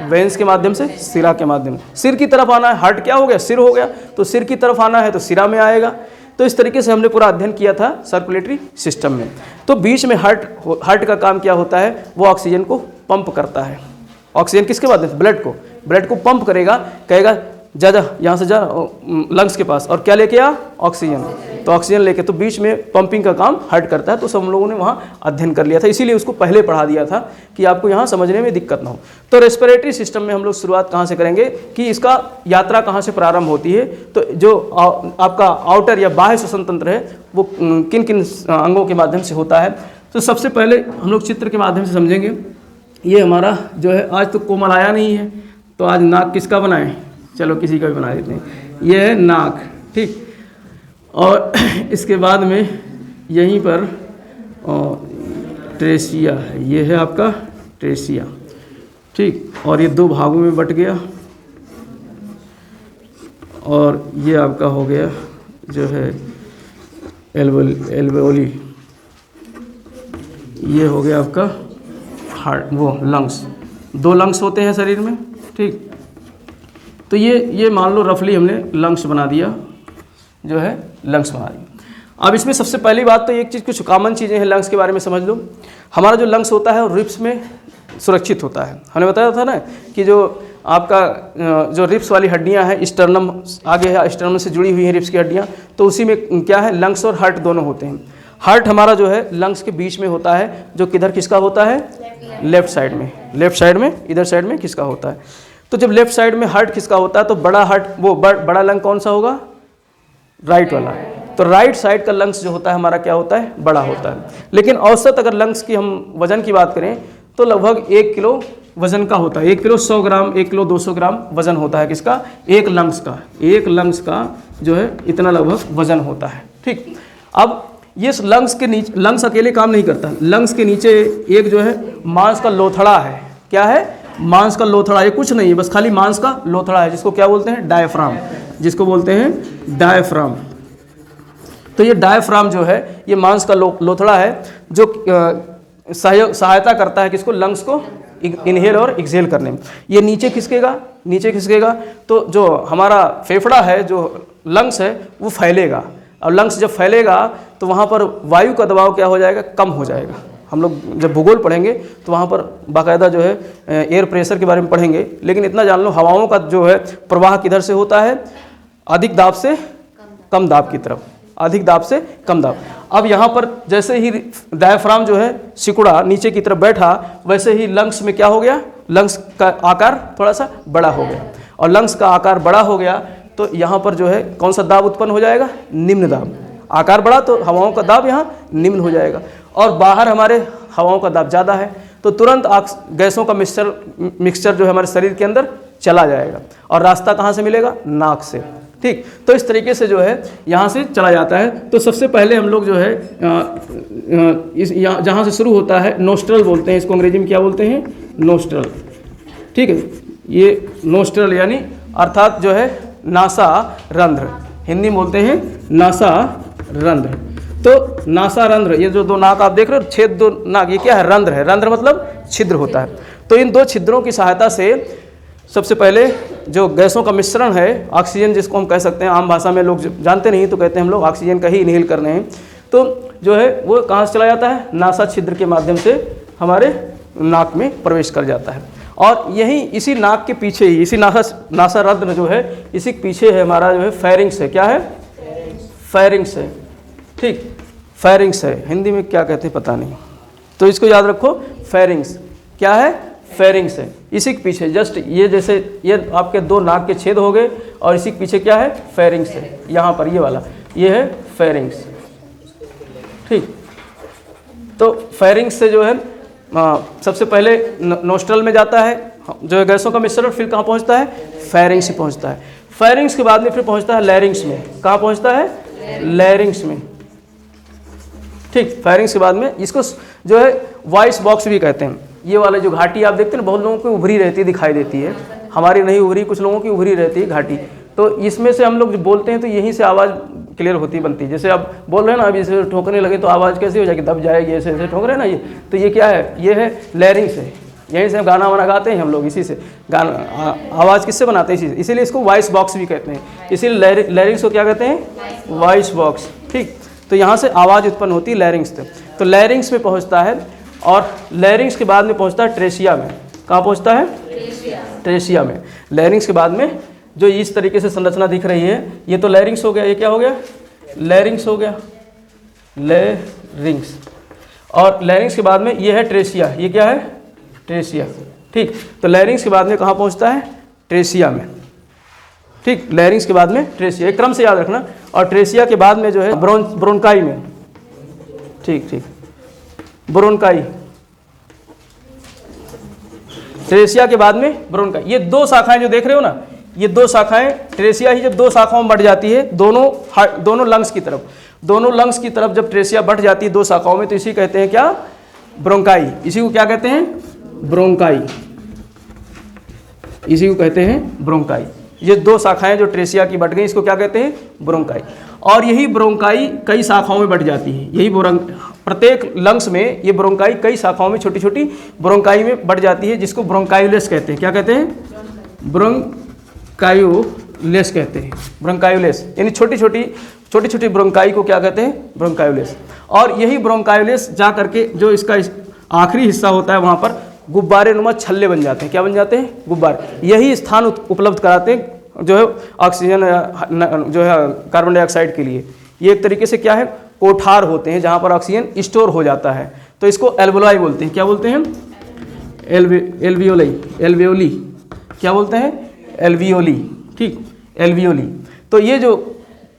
वेंस के माध्यम से, सिरा के माध्यम से। सिर की तरफ आना है, हार्ट क्या हो गया, सिर हो गया, तो सिर की तरफ आना है तो सिरा में आएगा। तो इस तरीके से हमने पूरा अध्ययन किया था सर्कुलेटरी सिस्टम में। तो बीच में हार्ट का काम क्या होता है, वो ऑक्सीजन को पंप करता है। ऑक्सीजन किसके माध्यम से, ब्लड को पंप करेगा, कहेगा जा यहाँ से जा लंग्स के पास, और क्या लेके आ, ऑक्सीजन। तो ऑक्सीजन लेके, तो बीच में पंपिंग का काम हार्ट करता है। तो सब लोगों ने वहाँ अध्ययन कर लिया था, इसीलिए उसको पहले पढ़ा दिया था कि आपको यहाँ समझने में दिक्कत ना हो। तो रेस्पिरेटरी सिस्टम में हम लोग शुरुआत कहाँ से करेंगे कि इसका यात्रा कहाँ से प्रारंभ होती है। तो जो आपका आउटर या बाह्य श्वसन तंत्र है वो किन किन अंगों के माध्यम से होता है। तो सबसे पहले हम लोग चित्र के माध्यम से समझेंगे। ये हमारा जो है, आज तो कोमल आया नहीं है, तो आज नाक किसका बनाएं, चलो किसी का भी बना देते हैं। ये है नाक, ठीक। और इसके बाद में यहीं पर ट्रेसिया है, ये है आपका ट्रेसिया, ठीक। और ये दो भागों में बट गया, और ये आपका हो गया जो है एल्वेओली, ये हो गया आपका हार्ट, वो लंग्स। दो लंग्स होते हैं शरीर में, ठीक। तो ये मान लो रफली हमने लंग्स बना दिया, जो है लंग्स बना दिया। अब इसमें सबसे पहली बात तो एक चीज़, कुछ कॉमन चीज़ें हैं लंग्स के बारे में समझ लो। हमारा जो लंग्स होता है वो रिब्स में सुरक्षित होता है। हमने बताया था ना कि जो आपका जो रिब्स वाली हड्डियां हैं, स्टर्नम आगे है, स्टर्नम से जुड़ी हुई हैं रिब्स की हड्डियां, तो उसी में क्या है, लंग्स और हार्ट दोनों होते हैं। हार्ट हमारा जो है लंग्स के बीच में होता है, जो किधर किसका होता है, लेफ्ट साइड में, इधर साइड में किसका होता है। तो जब लेफ्ट साइड में हार्ट किसका होता है, तो बड़ा हार्ट, वो बड़ा लंग कौन सा होगा, राइट वाला। तो राइट साइड का लंग्स जो होता है हमारा क्या होता है, बड़ा होता है। लेकिन औसत अगर लंग्स की हम वजन की बात करें तो लगभग 1 किलो वजन का होता है। 1 किलो 100 ग्राम, 1 किलो 200 ग्राम वजन होता है किसका, एक लंग्स का जो है इतना लगभग वजन होता है, ठीक। अब ये लंग्स के नीचे, लंग्स अकेले काम नहीं करता, लंग्स के नीचे एक जो है मांस का लोथड़ा है। क्या है, मांस का लोथड़ा। ये कुछ नहीं है, बस खाली मांस का लोथड़ा है, जिसको क्या बोलते हैं, डायफ्राम, जिसको बोलते हैं डायफ्राम। तो ये डायफ्राम जो है ये मांस का लोथड़ा है, जो सहायता करता है किसको, लंग्स को इनहेल और एक्सहेल करने में। ये नीचे खिसकेगा तो जो हमारा फेफड़ा है, जो लंग्स है, वो फैलेगा, और लंग्स जब फैलेगा तो वहाँ पर वायु का दबाव क्या हो जाएगा, कम हो जाएगा। हम लोग जब भूगोल पढ़ेंगे तो वहाँ पर बाकायदा जो है एयर प्रेशर के बारे में पढ़ेंगे। लेकिन इतना जान लो, हवाओं का जो है प्रवाह किधर से होता है, अधिक दाब से कम दाब की तरफ, अधिक दाब से कम दाब। अब यहाँ पर जैसे ही डायफ्राम जो है सिकुड़ा नीचे की तरफ बैठा, वैसे ही लंग्स में क्या हो गया, लंग्स का आकार थोड़ा सा बड़ा हो गया, और लंग्स का आकार बड़ा हो गया तो यहाँ पर जो है कौन सा दाब उत्पन्न हो जाएगा, निम्न दाब। आकार बढ़ा तो हवाओं का दाब यहाँ निम्न हो जाएगा, और बाहर हमारे हवाओं का दाब ज़्यादा है, तो तुरंत गैसों का मिक्सचर जो है हमारे शरीर के अंदर चला जाएगा, और रास्ता कहाँ से मिलेगा, नाक से, ठीक। तो इस तरीके से जो है यहाँ से चला जाता है। तो सबसे पहले हम लोग जो है जहाँ से शुरू होता है, नोस्ट्रल बोलते हैं इसको, अंग्रेजी में क्या बोलते हैं, नोस्ट्रल, ठीक है। ये नोस्ट्रल यानी अर्थात जो है नासा रंध्र, हिंदी में बोलते हैं नासा रंध्र। तो नासा रंध्र, ये जो दो नाक आप देख रहे हो, छेद दो नाक, ये क्या है, रंध्र है। रंध्र मतलब छिद्र होता है। तो इन दो छिद्रों की सहायता से सबसे पहले जो गैसों का मिश्रण है, ऑक्सीजन जिसको हम कह सकते हैं, आम भाषा में लोग जानते नहीं तो कहते हैं हम लोग ऑक्सीजन का ही इनहेल कर रहे हैं, तो जो है वो कहाँ से चला जाता है, नासा छिद्र के माध्यम से हमारे नाक में प्रवेश कर जाता है। और यही इसी नाक के पीछे ही, इसी नासा रंध्र जो है, इसी के पीछे है हमारा जो है फेरिंग्स है। क्या है? फेरिंग्स है। ठीक, फेरिंग्स है, हिंदी में क्या कहते हैं पता नहीं, तो इसको याद रखो। फेरिंग्स क्या है? फेरिंग्स है। इसी के पीछे जस्ट ये, जैसे ये आपके दो नाक के छेद हो गए और इसी के पीछे क्या है? फेरिंग्स है। यहाँ पर ये वाला ये है फेरिंग्स। ठीक, तो फेरिंग्स से जो है सबसे पहले नोस्ट्रल में जाता है जो है गैसों का मिश्रण, फिर कहाँ पहुँचता है? फेरिंग्स से पहुँचता है। फेरिंग्स के बाद में फिर पहुँचता है लैरिंग्स में। कहाँ पहुँचता है? लैरिंग्स में। ठीक, फेरिंग्स के बाद में इसको जो है वॉइस बॉक्स भी कहते हैं। ये वाले जो घाटी आप देखते हैं, बहुत लोगों की उभरी रहती है, दिखाई देती है, हमारी नहीं उभरी, कुछ लोगों की उभरी रहती है घाटी, तो इसमें से हम लोग जब बोलते हैं तो यहीं से आवाज़ क्लियर होती बनती है। जैसे आप बोल रहे हैं ना, अभी जैसे ठोकने लगे तो आवाज़ कैसे हो जाएगी? दब जाएगी, ऐसे ऐसे ठोक रहे हैं ना, ये तो ये क्या है? ये है लैरिंग्स है। यहीं से हम गाना वाना गाते हैं हम लोग, इसी से गाना आवाज़ किससे बनाते हैं? इसीलिए इसको वॉइस बॉक्स भी कहते हैं। इसीलिए लैरिंग्स को क्या कहते हैं? Voice box. ठीक, तो यहाँ से आवाज़ उत्पन्न होती है लैरिंग्स से। तो लैरिंग्स में पहुँचता है और लैरिंग्स के बाद में पहुँचता है ट्रेसिया में। कहाँ पहुँचता है? ट्रेसिया में। लैरिंग्स के बाद में जो इस तरीके से संरचना दिख रही है, ये तो लैरिंग्स हो गया। ये क्या हो गया? लैरिंग्स हो गया, लैरिंग्स। और लैरिंग्स के बाद में ये है ट्रेसिया। ये क्या है? ट्रेसिया। ठीक, तो लैरिंग्स के बाद में कहाँ पहुँचता है? ट्रेसिया में। ठीक, लैरिंग्स के बाद में ट्रेसिया, एक क्रम से याद रखना। और ट्रेसिया के बाद में जो है ब्रोंकाई में। ठीक ठीक, ब्रोंकाई। ट्रेसिया के बाद में ब्रोंकाई। ये दो शाखाएं जो देख रहे हो ना, ये दो शाखाएं, ट्रेसिया ही जब दो शाखाओं में बढ़ जाती है, दोनों लंग्स की तरफ, दोनों लंग्स की तरफ जब ट्रेसिया बढ़ जाती है दो शाखाओं में, तो इसी कहते हैं क्या? ब्रोंकाई। इसी को क्या कहते हैं? ब्रोंकाई। इसी को कहते हैं ब्रोंकाई। ये दो शाखाएं जो ट्रेसिया की बढ़ गई, इसको क्या कहते हैं? ब्रोंकाई। और यही ब्रोंकाई कई शाखाओं में बढ़ जाती है। यही प्रत्येक लंग्स में ये ब्रोंकाई कई शाखाओं में, छोटी छोटी ब्रोंकाई में बढ़ जाती है, जिसको ब्रोंकायुलेस कहते हैं। क्या कहते हैं? ब्रोंकायुलेस कहते हैं। ब्रोंकायुलेस यानी छोटी छोटी ब्रोंकाई को क्या कहते हैं? ब्रोंकायुलेस। और यही ब्रोंकायुलेस जा करके जो इसका आखिरी हिस्सा होता है, वहाँ पर गुब्बारे नुमा छल्ले बन जाते हैं। क्या बन जाते हैं? गुब्बारे। यही स्थान उपलब्ध कराते हैं जो है ऑक्सीजन जो है कार्बन डाइऑक्साइड के लिए। ये एक तरीके से क्या है? कोठार होते हैं जहाँ पर ऑक्सीजन स्टोर हो जाता है। तो इसको एल्वोलाई बोलते हैं। क्या बोलते हैं? एल्वियोली। क्या बोलते हैं? एल्वियोली। ठीक, एल्वियोली। तो ये जो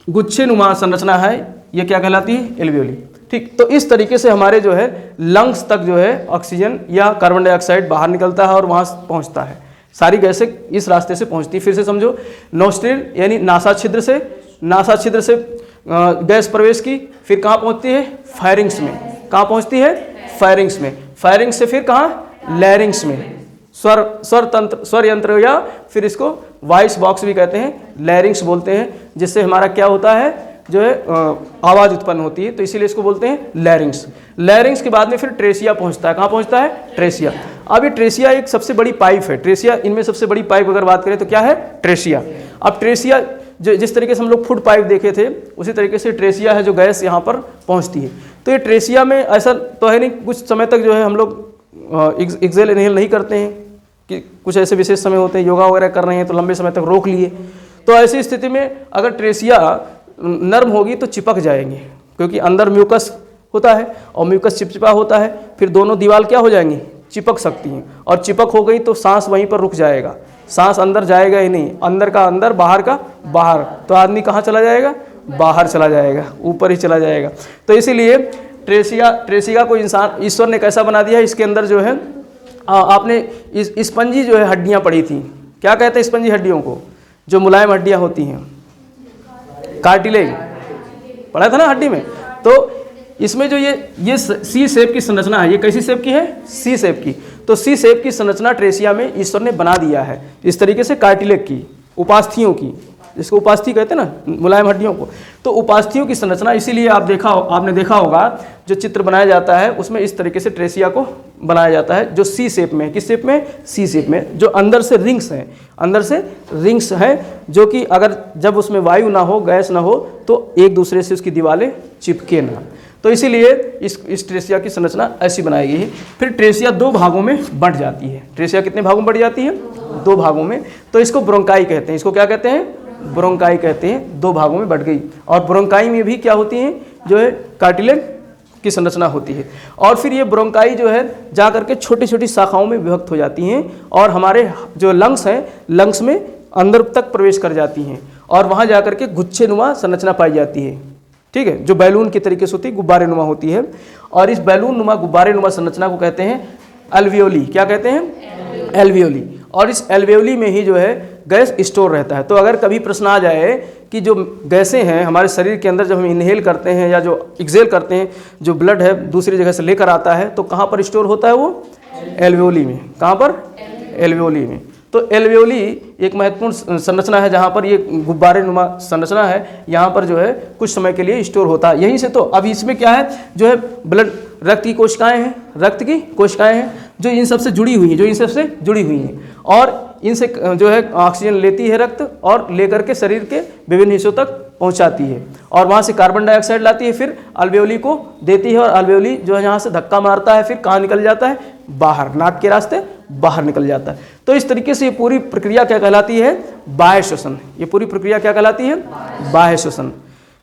गुच्छे नुमा संरचना है, ये क्या कहलाती है? एल्वियोली। ठीक, तो इस तरीके से हमारे जो है लंग्स तक जो है ऑक्सीजन या कार्बन डाइऑक्साइड बाहर निकलता है और वहाँ पहुँचता है। सारी गैसें इस रास्ते से पहुँचती है। फिर से समझो, नोस्ट्रिल यानी नासा छिद्र से गैस प्रवेश की, फिर कहाँ पहुँचती है? फेरिंग्स में। कहाँ पहुँचती है? फेरिंग्स में। फेरिंग्स से फिर कहाँ? लैरिंग्स में। स्वर यंत्र, या फिर इसको वॉइस बॉक्स भी कहते हैं, लैरिंग्स बोलते हैं, जिससे हमारा क्या होता है? जो है आवाज़ उत्पन्न होती है, तो इसीलिए इसको बोलते हैं लैरिंग्स। लैरिंग्स के बाद में फिर ट्रेसिया पहुंचता है। कहाँ पहुंचता है? ट्रेसिया। अब ये ट्रेसिया एक सबसे बड़ी पाइप है। ट्रेसिया इनमें सबसे बड़ी पाइप अगर बात करें तो क्या है? ट्रेसिया। अब ट्रेसिया जो जिस तरीके से हम लोग फूड पाइप देखे थे, उसी तरीके से ट्रेसिया है जो गैस यहाँ पर पहुँचती है। तो ये ट्रेसिया में ऐसा तो है नहीं, कुछ समय तक जो है हम लोग एक्सेल इनहेल नहीं करते हैं, कि कुछ ऐसे विशेष समय होते हैं, योगा वगैरह कर रहे हैं तो लंबे समय तक रोक लिए। तो ऐसी स्थिति में अगर ट्रेसिया नर्म होगी तो चिपक जाएंगे, क्योंकि अंदर म्यूकस होता है और म्यूकस चिपचिपा होता है, फिर दोनों दीवार क्या हो जाएंगी? चिपक सकती हैं। और चिपक हो गई तो सांस वहीं पर रुक जाएगा, सांस अंदर जाएगा ही नहीं, अंदर का अंदर, बाहर का बाहर, तो आदमी कहाँ चला जाएगा? बाहर चला जाएगा, ऊपर ही चला जाएगा। तो इसीलिए ट्रेसिया को इंसान ईश्वर ने कैसा बना दिया है? इसके अंदर जो है आपने स्पंजी जो है हड्डियाँ पड़ी थी। क्या कहते हैं स्पंजी हड्डियों को? जो मुलायम हड्डियाँ होती हैं, कार्टिलेज पढ़ा था ना हड्डी में। तो इसमें जो ये सी शेप की संरचना है, ये कैसी शेप की है? सी शेप की। तो सी शेप की संरचना ट्रेसिया में ईश्वर ने बना दिया है, इस तरीके से कार्टिलेज की, उपास्थियों की, जिसको उपास्थि कहते हैं ना, मुलायम हड्डियों को। तो उपास्थियों की संरचना, इसीलिए आपने देखा होगा जो चित्र बनाया जाता है उसमें इस तरीके से ट्रेसिया को बनाया जाता है जो सी शेप में, किस शेप में, सी शेप में, जो अंदर से रिंग्स हैं, अंदर से रिंग्स हैं, जो कि अगर जब उसमें वायु ना हो, गैस ना हो, तो एक दूसरे से उसकी दीवारें चिपके ना। तो इसीलिए इस ट्रेसिया की संरचना ऐसी बनाई गई है। फिर ट्रेसिया 2 भागों में बंट जाती है। ट्रेसिया कितने भागों में बंट जाती है? 2 भागों में। तो इसको ब्रोंकाई कहते हैं। इसको क्या कहते हैं? ब्रोंकाई कहते हैं। 2 भागों में बंट गई। और ब्रोंकाई में भी क्या होती है, जो है कार्टिलेज की संरचना होती है। और फिर ये ब्रोंकाई जो है जा करके छोटी छोटी शाखाओं में विभक्त हो जाती हैं और हमारे जो लंग्स हैं, लंग्स में अंदर तक प्रवेश कर जाती हैं और वहाँ जा करके गुच्छेनुमा संरचना पाई जाती है। ठीक है, जो बैलून की तरीके से होती है, गुब्बारे नुमा होती है। और इस बैलून नुमा, गुब्बारे नुमा संरचना को कहते हैं एल्वियोली। क्या कहते हैं? एल्वियोली। और इस एल्वियोली में ही जो है गैस स्टोर रहता है। तो अगर कभी प्रश्न आ जाए कि जो गैसें हैं हमारे शरीर के अंदर, जब हम इनहेल करते हैं या जो एक्सेल करते हैं, जो ब्लड है दूसरी जगह से लेकर आता है, तो कहाँ पर स्टोर होता है वो? एल्वियोली में। कहाँ पर? एल्वियोली में। तो एल्वियोली एक महत्वपूर्ण संरचना है जहाँ पर ये गुब्बारे नुमा संरचना है, यहाँ पर जो है कुछ समय के लिए स्टोर होता है। यहीं से तो अब इसमें क्या है, जो है ब्लड, रक्त की कोशिकाएं हैं, रक्त की कोशिकाएं हैं जो इन सब से जुड़ी हुई हैं, जो इन सब से जुड़ी हुई हैं और इनसे जो है ऑक्सीजन लेती है रक्त और लेकर के शरीर के विभिन्न हिस्सों तक पहुंचाती है और वहाँ से कार्बन डाइऑक्साइड लाती है, फिर अल्वेओली को देती है और अल्वेओली जो है यहाँ से धक्का मारता है, फिर कहाँ निकल जाता है? बाहर, नाक के रास्ते बाहर निकल जाता है। तो इस तरीके से ये पूरी प्रक्रिया क्या कहलाती है? बाह्य श्वसन। ये पूरी प्रक्रिया क्या कहलाती है? बाह्य श्वसन।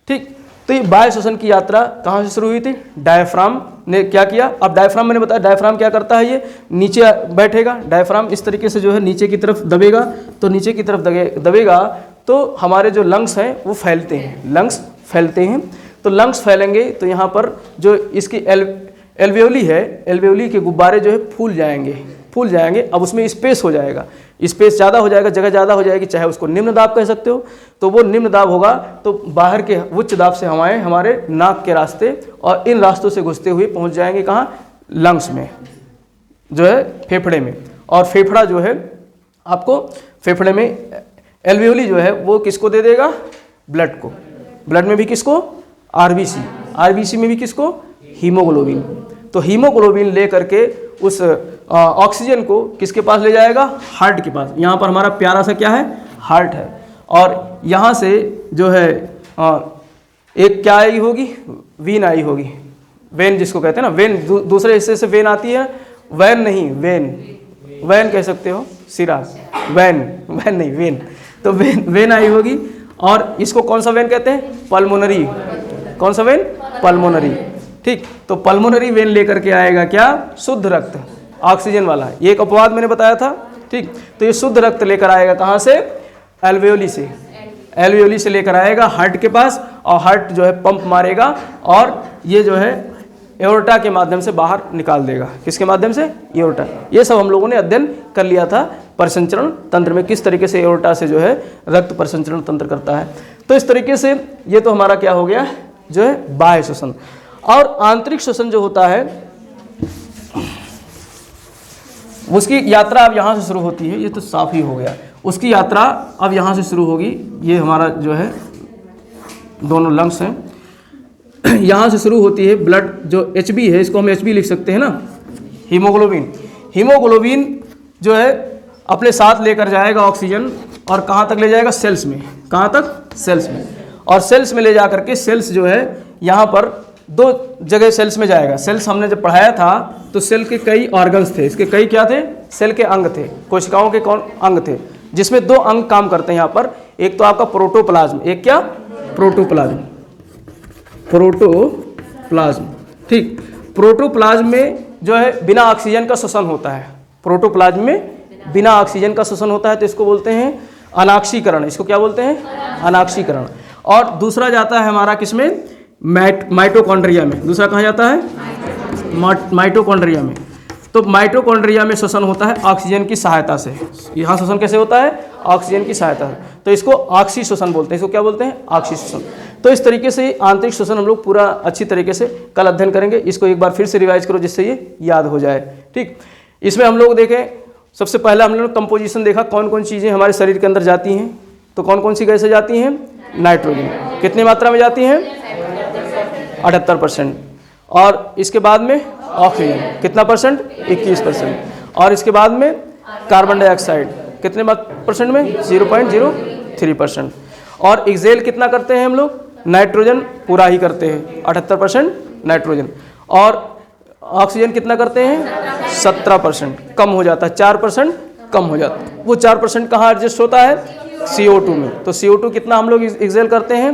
ठीक, तो ये बाह्य श्वसन की यात्रा कहाँ से शुरू हुई थी? डायफ्राम ने क्या किया? अब डायफ्राम मैंने बताया, डायफ्राम क्या करता है, ये नीचे बैठेगा। डायफ्राम इस तरीके से जो है नीचे की तरफ दबेगा, तो नीचे की तरफ दबेगा तो हमारे जो लंग्स हैं वो फैलते हैं, लंग्स फैलते हैं। तो लंग्स फैलेंगे तो यहाँ पर जो इसकी एल्वेओली है, एल्वेओली के गुब्बारे जो है फूल जाएंगे। अब उसमें स्पेस हो जाएगा, स्पेस ज़्यादा हो जाएगा, जगह ज़्यादा हो जाएगी, चाहे उसको निम्न दाब कह सकते हो। तो वो निम्न दाब होगा तो बाहर के उच्च दाब से हवाएं हमारे नाक के रास्ते और इन रास्तों से घुसते हुए पहुंच जाएंगे कहाँ? लंग्स में, जो है फेफड़े में। और फेफड़ा जो है आपको, फेफड़े में एल्वेओली जो है वो किसको दे देगा? ब्लड को। ब्लड में भी किसको? आरबीसी। आरबीसी में भी किसको? हीमोग्लोबिन। तो हीमोग्लोबिन ले करके उस ऑक्सीजन को किसके पास ले जाएगा? हार्ट के पास। यहाँ पर हमारा प्यारा सा क्या है? हार्ट है। और यहाँ से जो है एक क्या आई होगी? वीन आई होगी, वेन जिसको कहते हैं ना, वेन। दूसरे हिस्से से वेन आती है, वैन नहीं, वैन कह सकते हो, सिरा, वैन नहीं, वेन। तो वेन आई होगी और इसको कौन सा वेन कहते हैं? पल्मोनरी। कौन सा वेन? पल्मोनरी। ठीक, तो पल्मोनरी वेन लेकर के आएगा क्या? शुद्ध रक्त, ऑक्सीजन वाला। ये एक अपवाद मैंने बताया था। ठीक, तो ये शुद्ध रक्त लेकर आएगा कहाँ से? एल्वेओली से। एल्वेओली से लेकर आएगा हार्ट के पास और हार्ट जो है पंप मारेगा और ये जो है एओर्टा के माध्यम से बाहर निकाल देगा। किसके माध्यम से? एओर्टा। ये सब हम लोगों ने अध्ययन कर लिया था परिसंचरण तंत्र में, किस तरीके से एओर्टा से जो है रक्त परिसंचरण तंत्र करता है। तो इस तरीके से ये तो हमारा क्या हो गया, जो है बाह्य श्वसन। और आंतरिक श्वसन जो होता है उसकी यात्रा अब यहाँ से शुरू होती है। ये तो साफ ही हो गया। उसकी यात्रा अब यहाँ से शुरू होगी। ये हमारा जो है दोनों लंग्स हैं, यहाँ से शुरू होती है। ब्लड जो HB है, इसको हम HB लिख सकते हैं ना, हीमोग्लोबिन। हीमोग्लोबिन जो है अपने साथ लेकर जाएगा ऑक्सीजन और कहाँ तक ले जाएगा? सेल्स में। कहाँ तक? सेल्स में। और सेल्स में ले जा करके सेल्स जो है यहाँ पर 2 जगह सेल्स में जाएगा। सेल्स हमने जब पढ़ाया था तो सेल के कई ऑर्गन्स थे, इसके कई क्या थे? सेल के अंग थे, कोशिकाओं के कौन अंग थे, जिसमें 2 अंग काम करते हैं यहाँ पर। एक तो आपका प्रोटोप्लाज्म, एक क्या? प्रोटोप्लाज्म। प्रोटोप्लाज्म। ठीक, प्रोटोप्लाज्म में जो है बिना ऑक्सीजन का श्वसन होता है। प्रोटोप्लाज्म में बिना ऑक्सीजन का श्वसन होता है, तो इसको बोलते हैं अनाक्षीकरण। इसको क्या बोलते हैं? अनाक्षीकरण। और दूसरा जाता है हमारा किसमें? माइटोकॉन्ड्रिया में। दूसरा कहाँ जाता है? माइटोकॉन्ड्रिया में। तो माइटोकॉन्ड्रिया में श्वसन होता है ऑक्सीजन की सहायता से। यहाँ श्वसन कैसे होता है? ऑक्सीजन की सहायता से। तो इसको ऑक्सी श्वसन बोलते हैं। इसको क्या बोलते हैं? ऑक्सी श्वसन। तो इस तरीके से आंतरिक श्वसन हम लोग पूरा अच्छी तरीके से कल अध्ययन करेंगे। इसको एक बार फिर से रिवाइज करो जिससे ये याद हो जाए। ठीक, इसमें हम लोग देखें, सबसे पहले हम लोग कंपोजिशन देखा, कौन कौन चीज़ें हमारे शरीर के अंदर जाती हैं। तो कौन कौन सी गैसें जाती हैं? नाइट्रोजन। कितनी मात्रा में जाती हैं? 78%। और इसके बाद में ऑक्सीजन कितना परसेंट, 21%। और इसके बाद में कार्बन डाइऑक्साइड कितने परसेंट में, 0.03%। और एक्सेल कितना करते हैं हम लोग, नाइट्रोजन पूरा ही करते हैं, 78% नाइट्रोजन। और ऑक्सीजन कितना करते हैं, 17%, कम हो जाता है, 4% कम हो जाता है। वो 4% कहाँ एडजस्ट होता है, CO2 में। तो CO2 कितना हम लोग एक्सेल करते हैं,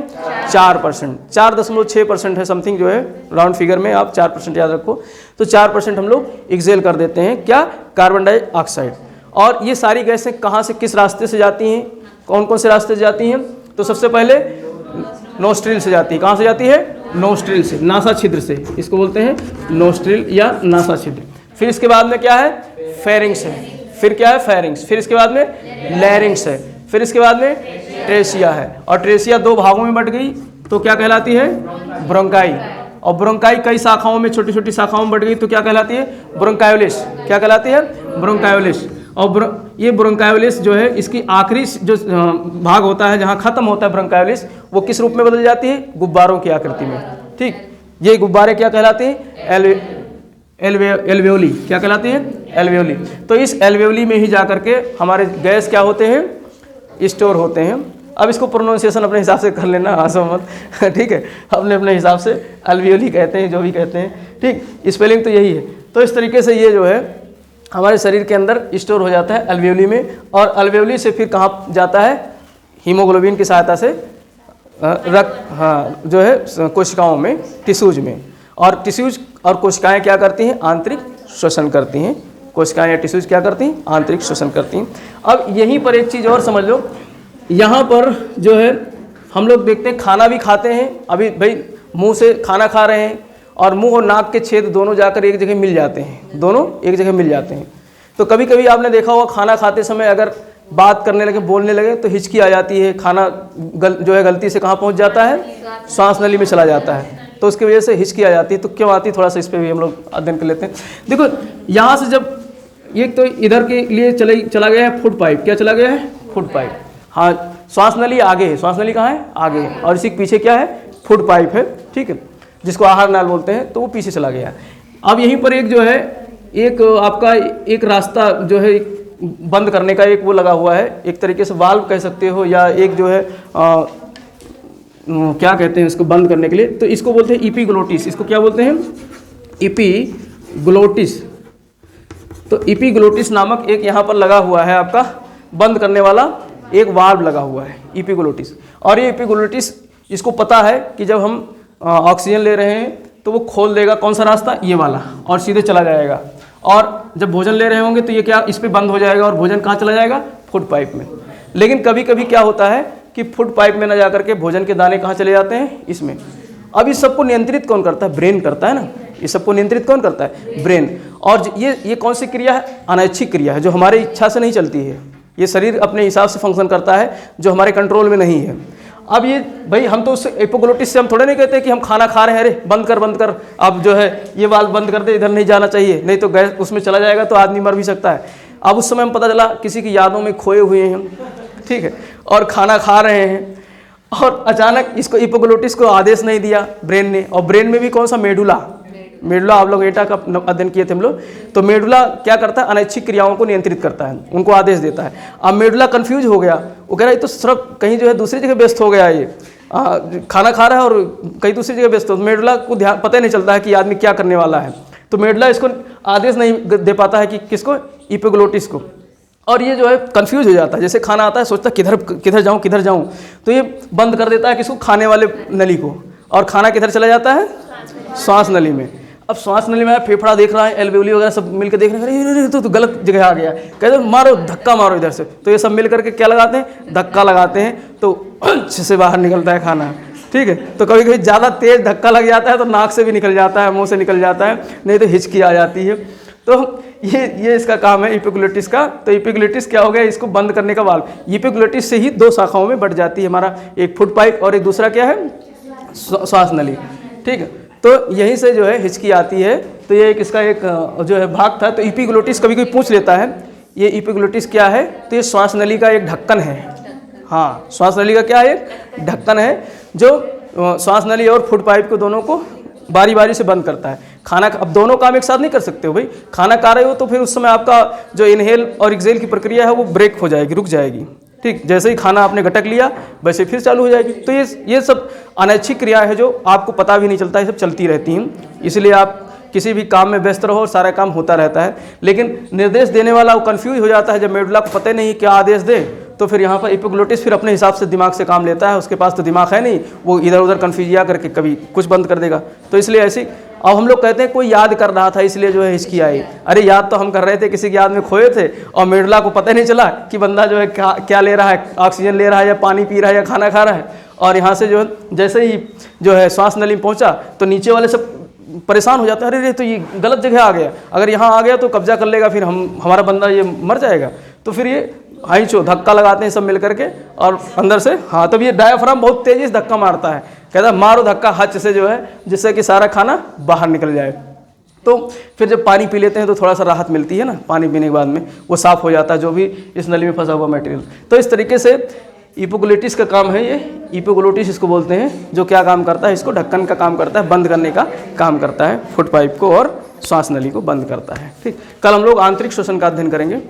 4%, 4.6% है समथिंग जो है, राउंड फिगर में आप 4% याद रखो। तो 4% हम लोग एक्सेल कर देते हैं, क्या, कार्बन डाइऑक्साइड। और ये सारी गैसें कहाँ से, किस रास्ते से जाती हैं, कौन कौन से रास्ते से जाती हैं, तो सबसे पहले नोस्ट्रिल से जाती है। कहाँ से जाती है, नोस्ट्रिल से, नासा छिद्र से, इसको बोलते हैं नोस्ट्रिल या नासा छिद्र। फिर इसके बाद में क्या है, फेरिंग्स है। फिर क्या है, फेरिंग्स। फिर इसके बाद में लैरिंग्स है। फिर इसके बाद में ट्रेसिया है। और ट्रेसिया 2 भागों में बट गई तो क्या कहलाती है, ब्रोंकाई। और ब्रोंकाई कई शाखाओं में, छोटी छोटी शाखाओं में बढ़ गई तो क्या कहलाती है, ब्रोंकायोलिस। क्या कहलाती है, ब्रोंकायोलिस। और ये ब्रोंकायोलिस जो है, इसकी आखिरी जो भाग होता है जहाँ खत्म होता है ब्रोंकायोलिस, वो किस रूप में बदल जाती है, गुब्बारों की आकृति में। ठीक, ये गुब्बारे क्या कहलाते हैं, एल्वेओली। क्या कहलाती है, एल्वेओली। तो इस एल्वेओली में ही जा करके हमारे गैस क्या होते हैं, स्टोर होते हैं। अब इसको प्रोनाउंसिएशन अपने हिसाब से कर लेना, आसो मत, ठीक है, अपने अपने हिसाब से एल्वेओली कहते हैं, जो भी कहते हैं, ठीक, स्पेलिंग तो यही है। तो इस तरीके से ये जो है हमारे शरीर के अंदर स्टोर हो जाता है एल्वेओली में। और एल्वेओली से फिर कहाँ जाता है, हीमोग्लोबिन की सहायता से रक्त, हाँ, जो है कोशिकाओं में, टिश्यूज में। और टिश्यूज और कोशिकाएं क्या करती हैं, आंतरिक श्वसन करती हैं। कोशिकाएं या टिश्यूज क्या करती हैं, आंतरिक श्वसन करती हैं। अब यहीं पर एक चीज़ और समझ लो, यहाँ पर जो है हम लोग देखते हैं, खाना भी खाते हैं। अभी भाई मुंह से खाना खा रहे हैं और मुंह और नाक के छेद दोनों जाकर एक जगह मिल जाते हैं, दोनों एक जगह मिल जाते हैं। तो कभी कभी आपने देखा होगा, खाना खाते समय अगर बात करने लगे, बोलने लगे तो हिचकी आ जाती है। खाना जो है गलती से कहाँ पहुँच जाता है, श्वास नली में चला जाता है, तो उसकी वजह से हिचकी आ जाती है। तो क्यों आती है, थोड़ा सा इस पर भी हम लोग अध्ययन कर लेते हैं। देखो यहाँ से जब एक तो इधर के लिए चला गया है फूड पाइप, क्या चला गया है, फूड पाइप। हाँ, श्वास नली आगे है, श्वास नली कहाँ है, आगे है, और इसी के पीछे क्या है, फूड पाइप है, ठीक है, जिसको आहार नाल बोलते हैं, तो वो पीछे चला गया है। अब यहीं पर एक जो है, एक आपका एक रास्ता जो है बंद करने का, एक वो लगा हुआ है, एक तरीके से वाल्व कह सकते हो, या एक जो है क्या कहते हैं इसको बंद करने के लिए, तो इसको बोलते हैं इपीग्लोटिस। इसको क्या बोलते हैं, इपीग्लोटिस। तो इपीग्लोटिस नामक एक यहाँ पर लगा हुआ है आपका बंद करने वाला एक वाल्व लगा हुआ है, इपीग्लोटिस। और ये इपीग्लोटिस, इसको पता है कि जब हम ऑक्सीजन ले रहे हैं तो वो खोल देगा कौन सा रास्ता, ये वाला, और सीधे चला जाएगा। और जब भोजन ले रहे होंगे तो ये क्या, इस पर बंद हो जाएगा और भोजन कहाँ चला जाएगा, फूड पाइप में। लेकिन कभी कभी क्या होता है कि फूड पाइप में ना जाकर के भोजन के दाने कहाँ चले जाते हैं, इसमें। अब इस सबको नियंत्रित कौन करता है, ब्रेन करता है ना। इस सबको नियंत्रित कौन करता है, ब्रेन। और ये कौन सी क्रिया है, अनैच्छिक क्रिया है, जो हमारे इच्छा से नहीं चलती है। ये शरीर अपने हिसाब से फंक्शन करता है, जो हमारे कंट्रोल में नहीं है। अब ये भाई हम तो उस इपीग्लोटिस से हम थोड़े नहीं कहते कि हम खाना खा रहे हैं, अरे बंद कर, अब जो है ये वाल्व बंद कर दे, इधर नहीं जाना चाहिए, नहीं तो गैस उसमें चला जाएगा तो आदमी मर भी सकता है। अब उस समय हम पता चला किसी की यादों में खोए हुए हैं हम, ठीक है, और खाना खा रहे हैं, और अचानक इसको इपीग्लोटिस को आदेश नहीं दिया ब्रेन ने। और ब्रेन में भी कौन सा, मेडुला, आप लोग एटा का अध्ययन किए थे हम लोग। तो मेडुला क्या करता है, अनैच्छिक क्रियाओं को नियंत्रित करता है, उनको आदेश देता है। अब मेडुला कंफ्यूज हो गया, वो कह रहा है तो सिर्फ कहीं जो है दूसरी जगह व्यस्त हो गया, ये खाना खा रहा है और कहीं दूसरी जगह व्यस्त हो। मेडुला को ध्यान पता ही नहीं चलता है कि आदमी क्या करने वाला है। तो मेडुला इसको आदेश नहीं दे पाता है कि किसको, इपीग्लोटिस को। और ये जो है कंफ्यूज हो जाता है, जैसे खाना आता है सोचता है किधर जाऊँ, तो ये बंद कर देता है किसको, खाने वाले नली को, और खाना किधर चला जाता है, श्वास नली में। अब श्वास नली में फेफड़ा देख रहा है, एल्वेओली वगैरह सब मिलकर देख रहे हैं, तो गलत जगह आ गया, कहते मारो, धक्का मारो इधर से। तो ये सब मिल करके क्या लगाते हैं, धक्का लगाते हैं, तो अच्छे से बाहर निकलता है खाना, ठीक है। तो कभी कभी ज़्यादा तेज धक्का लग जाता है तो नाक से भी निकल जाता है, मुंह से निकल जाता है, नहीं तो हिचकी आ जाती है। तो ये इसका काम है इपीग्लोटिस का। तो इपीग्लोटिस क्या हो गया, इसको बंद करने का वाल्व। इपीग्लोटिस से ही 2 शाखाओं में बट जाती है हमारा, एक फूड पाइप और एक दूसरा क्या है, श्वास नली, ठीक है। तो यहीं से जो है हिचकी आती है। तो ये इसका एक जो है भाग था। तो इपीग्लोटिस कभी कोई पूछ लेता है, ये इपीग्लोटिस क्या है, तो ये श्वास नली का एक ढक्कन है। हाँ, श्वास नली का क्या है, एक ढक्कन है, जो श्वास नली और फूड पाइप को दोनों को बारी बारी से बंद करता है। खाना, अब दोनों काम एक साथ नहीं कर सकते हो भाई। खाना खा रहे हो तो फिर उस समय आपका जो इनहेल और एक्सेल की प्रक्रिया है वो ब्रेक हो जाएगी, रुक जाएगी। ठीक, जैसे ही खाना आपने घटक लिया वैसे फिर चालू हो जाएगी। तो ये सब अनैच्छिक क्रिया है जो आपको पता भी नहीं चलता, ये सब चलती रहती हैं। इसलिए आप किसी भी काम में व्यस्त रहो और सारा काम होता रहता है, लेकिन निर्देश देने वाला वो कन्फ्यूज हो जाता है। जब मेडुला को पता नहीं क्या आदेश दे, तो फिर यहाँ पर एपिग्लोटिस फिर अपने हिसाब से दिमाग से काम लेता है। उसके पास तो दिमाग है नहीं, वो इधर उधर कन्फ्यूजिया करके कभी कुछ बंद कर देगा। तो इसलिए ऐसी, अब हम लोग कहते हैं कोई याद कर रहा था इसलिए जो है हिचकी आई। अरे याद तो हम कर रहे थे, किसी की याद में खोए थे और मेडुला को पता नहीं चला कि बंदा जो है क्या ले रहा है, ऑक्सीजन ले रहा है या पानी पी रहा है या खाना खा रहा है। और यहाँ से जो है जैसे ही जो है श्वास नली में पहुँचा तो नीचे वाले सब परेशान हो जाते हैं, अरे तो ये गलत जगह आ गया, अगर यहाँ आ गया तो कब्जा कर लेगा, फिर हमारा बंदा ये मर जाएगा। तो फिर ये हाइचो धक्का लगाते हैं सब मिल करके और अंदर से, हाँ, तब ये डायाफ्राम बहुत तेजी से धक्का मारता है, कहता है मारो धक्का हच से जो है, जिससे कि सारा खाना बाहर निकल जाए। तो फिर जब पानी पी लेते हैं तो थोड़ा सा राहत मिलती है ना, पानी पीने के बाद में वो साफ़ हो जाता है जो भी इस नली में फंसा हुआ मटेरियल। तो इस तरीके से एपिग्लोटिस का काम है, ये एपिग्लोटिस इसको बोलते हैं, जो क्या काम करता है, इसको ढक्कन का काम करता है, बंद करने का काम करता है, फुट पाइप को और श्वास नली को बंद करता है। ठीक, कल हम लोग आंतरिक श्वसन का अध्ययन करेंगे।